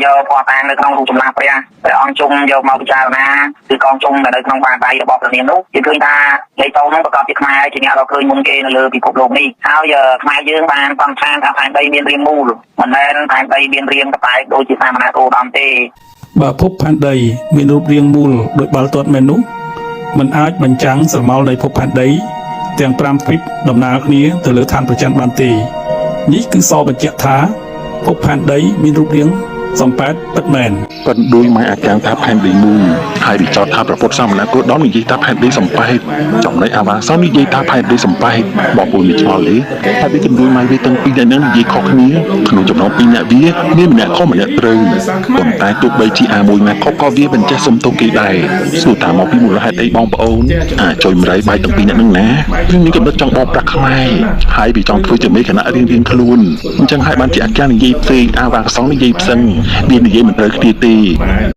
giờ phò tang được không chụp lạp để ông chung giờ mau chào na từ con chung là được không bàn tay bọc được niềm nút thì người ta lấy tàu nó có việc mai chỉ ngheเราเคยมุนเกนเลยปีกบลงนี่เอาgiờ mai dương bàn toàn sangทางใต้เบียนเรียงมูลมันแน่นทางใต้เบียนเรียงกับไปโดยจิตามนาโตดำเตបើភពផែនដីមានរូបរាងមូលដោយបាល់ទាត់មែននោះมันអាចបញ្ចាំងស្រមោលនៃភពផែនដីទាំង5ទ្វីបដំណើរគ្នាទៅលើឋានប្រច័នបានទេនេះគឺសបញ្ជាក់ថាភពផែនដីមានរូបរាងសំប៉ែតពិតមែនប៉ុន្តែដោយម៉ែអាកាំងថាផែនដីមូលហើយវិចោតថាប្រពុតសមណគោដមនិយាយថាផែនដីសំប៉ែតចំណែកអាវ៉ាសនិយាយថាផែនដីសំប៉ែតបងប្អូនឆ្ងល់ទេហើយវាជំនួយម៉ែវាទាំងពីរនាក់ហ្នឹងនិយាយខុសគ្នាក្នុងចំណោមពីរនាក់វាមានម្នាក់ខុសម្នាក់ត្រូវប៉ុន្តែទោះបីជាអាមួយណាខុសក៏វាមិនចេះសុំទោសគេដែរសួរតាមមកពីមូលហេតុអីបងប្អូនអាចុយម្រៃបាយទាំងពីរនាក់ហ្នឹងណាវាមានកំណត់ចង់បោកប្រាស់ខ្មែរហើយវាចង់ធ្វើជាមេគណៈរៀងខ្លួនអញ្ចឹងហើយបានជាអាកាំងនិយាយផ្សេងអាវ៉ាសងនិយាយផ្សឹងវានិយាយមិនត្រូវគ្នាទេ